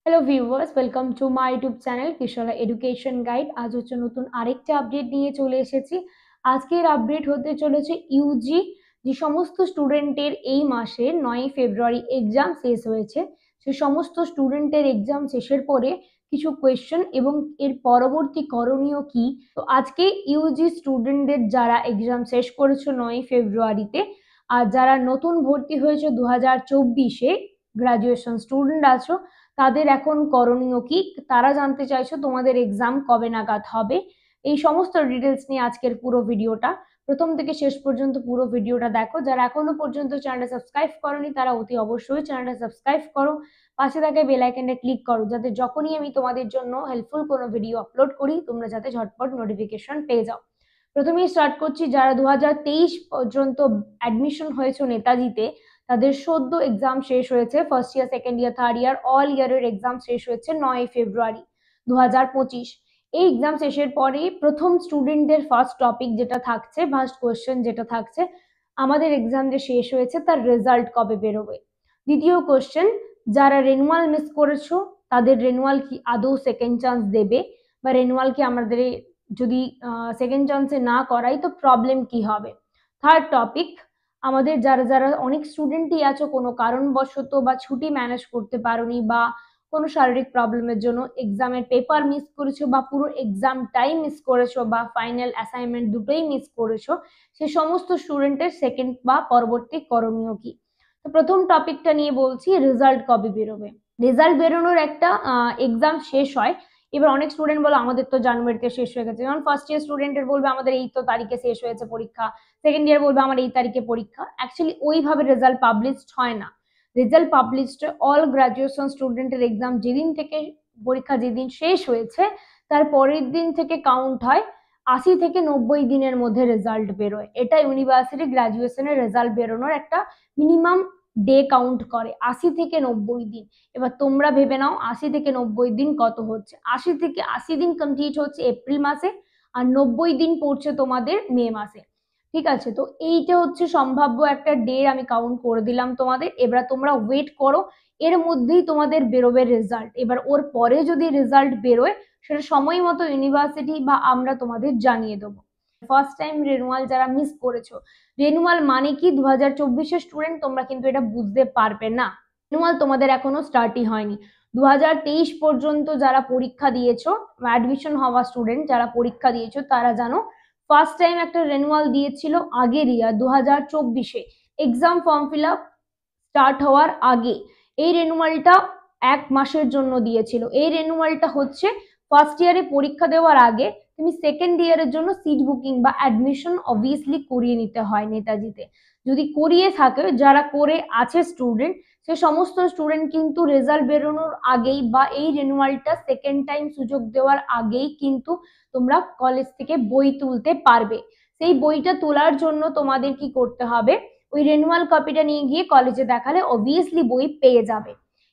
Hello viewers, welcome to my YouTube channel Kishora education guide. আজ হচ্ছে নতুন আরেকটা আপডেট নিয়ে চলে এসেছি। আজকের আপডেট হতে চলেছে ইউজি যে সমস্ত স্টুডেন্টের এই মাসের 9 ফেব্রুয়ারি এক্সাম শেষ হয়েছে, সে সমস্ত স্টুডেন্টের এক্সাম শেষের পরে কিছু কোয়েশ্চেন এবং এর পরবর্তী করণীয় কি। তো আজকে ইউজি স্টুডেন্টদের যারা এক্সাম শেষ করেছো 9 ফেব্রুয়ারিতে আর যারা নতুন ভর্তি হয়েছে 2024-এ গ্রাজুয়েশন স্টুডেন্ট আছো, তাদের এখন করণীয় কি, তারা জানতে চাইছো তোমাদের এক্সাম কবে নাগাদ হবে। এই সমস্ত ডিটেলস নিয়ে আজকের পুরো ভিডিওটা, প্রথম থেকে শেষ পর্যন্ত পুরো ভিডিওটা দেখো। যারা এখনো পর্যন্ত চ্যানেলটা সাবস্ক্রাইব করোনি তারা অতি অবশ্যই চ্যানেলটা সাবস্ক্রাইব করো, পাশে থাকা বেল আইকনটা ক্লিক করো, যাতে যখনই আমি তোমাদের জন্য হেল্পফুল কোনো ভিডিও আপলোড করি তোমরা যাতে ঝটপট নোটিফিকেশন পেয়ে যাও। প্রথমেই স্টার্ট করছি, যারা 2023 পর্যন্ত অ্যাডমিশন হয়েছে নেতাজিতে, তাদের সদ্য এক্সাম শেষ হয়েছে। First year, second year, third year, all ইয়ারের এক্সাম শেষ হয়েছে 9 ফেব্রুয়ারি 2025। এই এক্সাম শেষের পরে প্রথম স্টুডেন্টদের ফার্স্ট টপিক যেটা থাকছে, ফার্স্ট কোয়েশ্চেন যেটা থাকছে, আমাদের এক্সাম যে শেষ হয়েছে তার রেজাল্ট কবে বেরোবে। দ্বিতীয় কোয়েশ্চেন, যারা রেনুয়াল মিস করেছো তাদের রেনুয়াল কি আদৌ সেকেন্ড চান্স দেবে, বা রেনুয়াল কি আমাদের যদি সেকেন্ড চান্সে না করাই তো প্রবলেম কি হবে। থার্ড টপিক, আমাদের যারা যারা অনেক স্টুডেন্টই আছো কোনো কারণবশত বা ছুটি ম্যানেজ করতে পারোনি, বা কোনো শারীরিক প্রবলেমের জন্য এক্সামের পেপার মিস করেছো, বা পুরো এক্সাম টাইম মিস করেছো, বা ফাইনাল অ্যাসাইনমেন্ট দুটোই মিস করেছো, সে সমস্ত স্টুডেন্টের সেকেন্ড বা পরবর্তী করণীয় কি। তো প্রথম টপিকটা নিয়ে বলছি, রেজাল্ট কবে বেরোবে। রেজাল্ট বেরোনোর একটা এক্সাম শেষ হয়, এবার অনেক স্টুডেন্ট বলো আমাদের তো জানুয়ারিতে শেষ হয়ে গেছে, যেমন ফার্স্ট ইয়ার স্টুডেন্টের বলবে আমাদের এই তো তারিখে শেষ হয়েছে পরীক্ষা, সেকেন্ড ইয়ার বলবে আমার এই তারিখে পরীক্ষা। অ্যাকচুয়ালি ওইভাবে রেজাল্ট পাবলিশড হয় না। রেজাল্ট পাবলিশড অল গ্রাজুয়েশন স্টুডেন্টের এক্সাম যেদিন থেকে পরীক্ষা যেদিন শেষ হয়েছে তার পরের দিন থেকে কাউন্ট হয়, 80 থেকে 90 দিনের মধ্যে রেজাল্ট বেরোয়। এটা ইউনিভার্সিটি গ্রাজুয়েশনের রেজাল্ট বেরোনোর একটা মিনিমাম ডে কাউন্ট করে, 80 থেকে 90 দিন। এবার তোমরা ভেবে নাও 80 থেকে 90 দিন কত হচ্ছে। 80 থেকে 80 দিন কমপ্লিট হচ্ছে এপ্রিল মাসে, আর 90 দিন পড়ছে তোমাদের মে মাসে। ঠিক আছে, তো এইটা হচ্ছে সম্ভাব্য একটা ডে আমি কাউন্ট করে দিলাম তোমাদের। এবার তোমরা ওয়েট করো, এর মধ্যেই তোমাদের বেরোবে রেজাল্ট। এবার ওর পরে যদি রেজাল্ট বেরোয় সেটা সময় মতো ইউনিভার্সিটি বা আমরা তোমাদের জানিয়ে দেবো। ফার্স্ট টাইম রেনুয়াল যারা মিস করেছো, রেনুয়াল মানে কি 2024-এর স্টুডেন্ট তোমরা কিন্তু এটা বুঝতে পারবে না। রেনুয়াল তোমাদের এখনো স্টার্টই হয়নি। 2023 পর্যন্ত যারা পরীক্ষা দিয়েছো, অ্যাডমিশন হওয়া স্টুডেন্ট যারা পরীক্ষা দিয়েছো, তারা জানো ফার্স্ট টাইম একটা রেনুয়াল দিয়েছিল আগের ইয়ার 2024-এ exam form fill up start হওয়ার আগে। এই রেনুয়ালটা 1 মাসের জন্য দিয়েছিল। এই রেনুয়ালটা হচ্ছে ফার্স্ট ইয়ারে পরীক্ষা দেওয়ার আগে তুমি সেকেন্ড ইয়ারের জন্য সিট বুকিং বা অ্যাডমিশন অবভিয়াসলি করিয়ে নিতে হয় নেতাজিতে। যদি করিয়ে থাকে, যারা করে আছে স্টুডেন্ট, সে সমস্ত স্টুডেন্ট কিন্তু রেজাল্ট বেরোনোর আগেই বা এই রেনুয়ালটা সেকেন্ড টাইম সুযোগ দেওয়ার আগেই কিন্তু তোমরা কলেজ থেকে বই তুলতে পারবে। সেই বইটা তোলার জন্য তোমাদের কি করতে হবে, ওই রেনুয়াল কপিটা নিয়ে গিয়ে কলেজে দেখালে অবভিয়াসলি বই পেয়ে যাবে।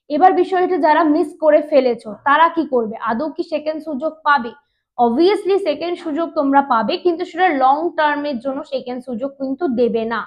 এবার বিষয়টা যারা মিস করে ফেলেছো তারা কি করবে, আদৌ কি সেকেন্ড সুযোগ পাবে? অবভিয়াসলি সেকেন্ড সুযোগ তোমরা পাবে, কিন্তু সেটা লং টার্মের জন্য সেকেন্ড সুযোগ কিন্তু দেবে না।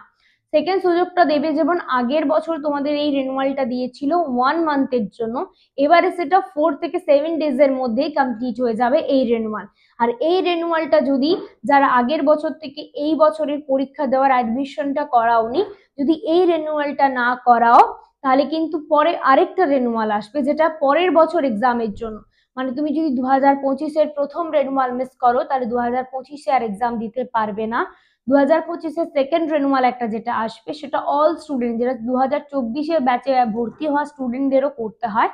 সেকেন্ড সুযোগটা দেবে যেমন আগের বছর তোমাদের এই রেনুয়ালটা দিয়েছিল 1 মান্থের জন্য, এবারে সেটা 4 থেকে 7 ডেজের মধ্যেই কমপ্লিট হয়ে যাবে এই রেনুয়াল। আর এই রেনুয়ালটা যদি যারা আগের বছর থেকে এই বছরের পরীক্ষা দেওয়ার অ্যাডমিশনটা করাওনি, যদি এই রেনুয়ালটা না করাও, তাহলে কিন্তু পরে আরেকটা রেনুয়াল আসবে যেটা পরের বছর এক্সামের জন্য। মানে তুমি যদি 2025-এর প্রথম রেনুয়াল মিস করো তাহলে 2025-এ আর এক্সাম দিতে পারবে না। 2025-এর সেকেন্ড রেনুয়াল একটা যেটা আসবে সেটা অল স্টুডেন্ট, যেটা 2024-এর ব্যাচে ভর্তি হওয়া স্টুডেন্টদেরও করতে হয়,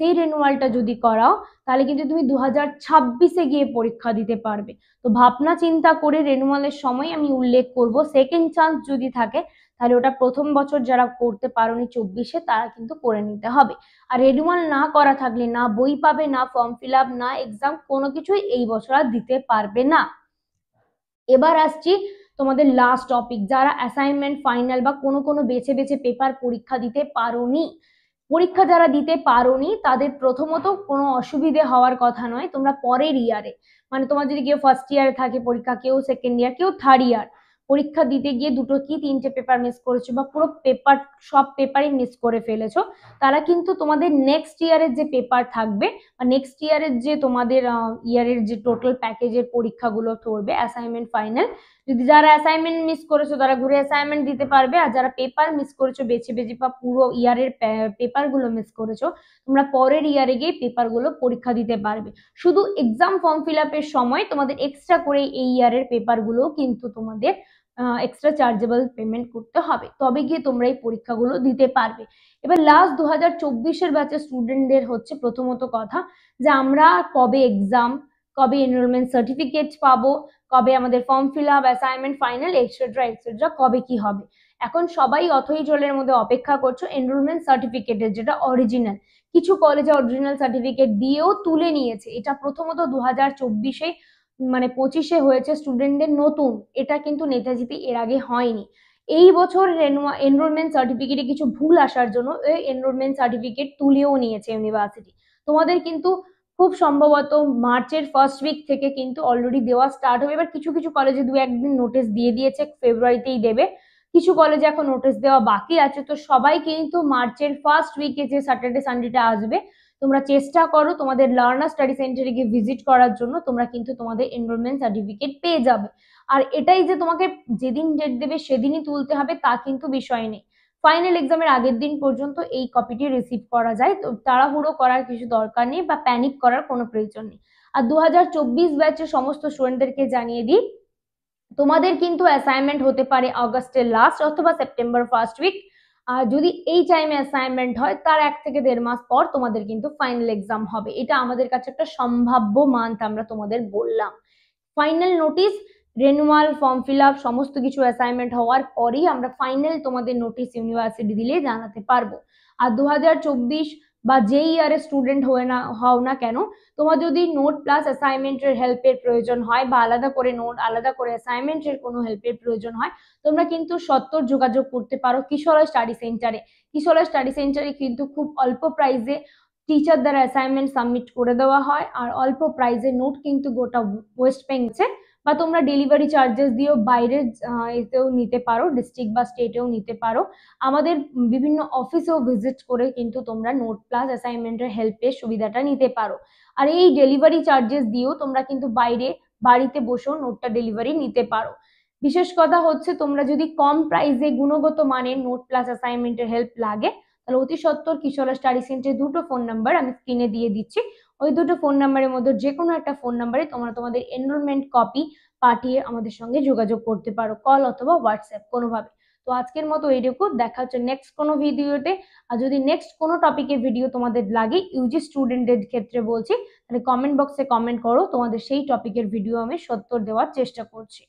সেই রেনুয়ালটা যদি করাও তাহলে কিন্তু তুমি 2026-এ গিয়ে পরীক্ষা দিতে পারবে। তো ভাবনা চিন্তা করে রেনুয়ালের সময় আমি উল্লেখ করব, সেকেন্ড চান্স যদি থাকে তাহলে ওটা প্রথম বছর যারা করতে পারোনি 24-এ তারা কিন্তু করে নিতে হবে। আর রেনুয়াল না করা থাকলে না বই পাবে, না ফর্ম ফিল আপ, না এক্সাম, কোনো কিছুই এই বছর আর দিতে পারবে না। এবার আসছি তোমাদের লাস্ট টপিক, যারা অ্যাসাইনমেন্ট ফাইনাল বা কোনো কোনো বেছে বেছে পেপার পরীক্ষা দিতে পারোনি। পরীক্ষা যারা দিতে পারোনি তাদের প্রথমত কোনো অসুবিধে হওয়ার কথা নয়, তোমরা পরের ইয়ারে, মানে তোমার যদি কেউ ফার্স্ট ইয়ারে থাকে পরীক্ষা, কেউ সেকেন্ড ইয়ার, কেউ থার্ড ইয়ার, পরীক্ষা দিতে গিয়ে দুটো কি তিনটে পেপার মিস করেছো বা পুরো পেপার সব পেপারই মিস করে ফেলেছো, তারা কিন্তু তোমাদের নেক্সট ইয়ারের যে পেপার থাকবে বা নেক্সট ইয়ারের যে তোমাদের ইয়ারের যে টোটাল প্যাকেজের পরীক্ষাগুলো ধরবে অ্যাসাইনমেন্ট ফাইনাল, যদি যারা অ্যাসাইনমেন্ট মিস করেছো তারা ঘুরে অ্যাসাইনমেন্ট দিতে পারবে, আর যারা পেপার মিস করেছো বেছে বেছে বা পুরো ইয়ারের পেপারগুলো মিস করেছো তোমরা পরের ইয়ারে গিয়ে পেপারগুলো পরীক্ষা দিতে পারবে। শুধু এক্সাম ফর্ম ফিল আপের সময় তোমাদের এক্সট্রা করে এই ইয়ারের পেপারগুলো কিন্তু তোমাদের এক্সট্রা চার্জেবল পেমেন্ট করতে হবে, তবে গিয়ে তোমরা এই পরীক্ষাগুলো দিতে পারবে। এবার লাস্ট 2024-এর ব্যাচের স্টুডেন্টদের হচ্ছে প্রথমত কথা যে আমরা কবে এক্সাম, কবে এনরোলমেন্ট সার্টিফিকেট পাবো, কবে আমাদের form fill up, assignment final etcetera etcetera কবে কি হবে। এখন সবাই অথই জলের মধ্যে অপেক্ষা করছো এনরোলমেন্ট সার্টিফিকেটের, যেটা অরিজিনাল। কিছু কলেজে অরিজিনাল সার্টিফিকেট দিয়েও তুলে নিয়েছে, এটা প্রথমত 2024-এ মানে 25-এ হয়েছে স্টুডেন্টদের নতুন, এটা কিন্তু নেতাজিতে এর আগে হয়নি। এই বছর এনরোলমেন্ট সার্টিফিকেটে কিছু ভুল আসার জন্য এই এনরোলমেন্ট সার্টিফিকেট তুলেও নিয়েছে ইউনিভার্সিটি। তোমাদের কিন্তু খুব সম্ভবত মার্চের ফার্স্ট উইক থেকে কিন্তু অলরেডি দেওয়া স্টার্ট হবে। এবার কিছু কিছু কলেজে দু একদিন নোটিশ দিয়ে দিয়েছে, ফেব্রুয়ারিতেই দেবে। কিছু কলেজে এখন নোটিশ দেওয়া বাকি আছে। তো সবাই কিন্তু মার্চের ফার্স্ট উইকে যে স্যাটারডে সানডেটা আসবে তোমরা চেষ্টা করো তোমাদের লার্নার স্টাডি সেন্টারে গিয়ে ভিজিট করার জন্য, তোমরা কিন্তু তোমাদের এনরোলমেন্ট সার্টিফিকেট পেয়ে যাবে। আর এটাই যে তোমাকে যেদিন ডেট দেবে সেদিনই তুলতে হবে তা কিন্তু বিষয় নেই, ফাইনাল এক্সামের আগের দিন পর্যন্ত এই কপিটি রিসিভ করা যায়। তো তাড়াহুড়ো করার কিছু দরকার নেই বা প্যানিক করার কোনো প্রয়োজন নেই। আর 2024 ব্যাচের সমস্ত স্টুডেন্টদেরকে জানিয়ে দিই তোমাদের কিন্তু অ্যাসাইনমেন্ট হতে পারে আগস্টের লাস্ট অথবা সেপ্টেম্বর ফার্স্ট উইক। আর যদি এই টাইমে অ্যাসাইনমেন্ট হয় তার 1 থেকে 1.5 মাস পর তোমাদের কিন্তু ফাইনাল এক্সাম হবে। এটা আমাদের কাছে একটা সম্ভাব্য মান্থ আমরা তোমাদের বললাম। Final notice, renewal, form fill up সমস্ত কিছু অ্যাসাইনমেন্ট হওয়ার পরেই আমরা ফাইনাল তোমাদের নোটিশ ইউনিভার্সিটি দিলে জানাতে পারবো। আর 2024 বা যে ইয়ারে স্টুডেন্ট হও না কেন, তোমার যদি নোট প্লাস অ্যাসাইনমেন্টের হেল্পের প্রয়োজন হয় বা আলাদা করে নোট আলাদা করে অ্যাসাইনমেন্টের কোনো হেল্পের প্রয়োজন হয়, তোমরা কিন্তু সত্তর যোগাযোগ করতে পারো কিশোরয় স্টাডি সেন্টারে। কিশোরয় স্টাডি সেন্টারে কিন্তু খুব অল্প প্রাইসে টিচার দ্বারা অ্যাসাইনমেন্ট সাবমিট করে দেওয়া হয়, আর অল্প প্রাইসে নোট কিন্তু গোটা ওয়েস্ট বেঙ্গলে, বা তোমরা ডেলিভারি চার্জেস দিয়েও বাইরে এতেও নিতে পারো, ডিস্ট্রিক্ট বা স্টেটেও নিতে পারো। আমাদের বিভিন্ন অফিসেও ভিজিট করে কিন্তু তোমরা নোট প্লাস অ্যাসাইনমেন্টের হেল্পের সুবিধাটা নিতে পারো। আর এই ডেলিভারি চার্জেস দিয়েও তোমরা কিন্তু বাইরে বাড়িতে বসেও নোটটা ডেলিভারি নিতে পারো। বিশেষ কথা হচ্ছে তোমরা যদি কম প্রাইসে গুণগত মানের নোট প্লাস অ্যাসাইনমেন্টের হেল্প লাগে তাহলে অতি সত্বর কিশোরা স্টাডি সেন্টারে দুটো ফোন নাম্বার আমি স্ক্রিনে দিয়ে দিচ্ছি, ওই দুটো ফোন নাম্বারের মধ্যে যে কোনো একটা ফোন নাম্বারে তোমরা তোমাদের এনরোলমেন্ট কপি পাঠিয়ে আমাদের সঙ্গে যোগাযোগ করতে পারো, কল অথবা হোয়াটসঅ্যাপ কোনোভাবে। তো আজকের মতো এইটুকু, দেখা হচ্ছে নেক্সট কোনো ভিডিওতে। আর যদি নেক্সট কোনো টপিকের ভিডিও তোমাদের লাগে ইউজি স্টুডেন্টদের ক্ষেত্রে বলছি, তাহলে কমেন্ট বক্সে কমেন্ট করো, তোমাদের সেই টপিকের ভিডিও আমি সত্তর দেওয়ার চেষ্টা করছি।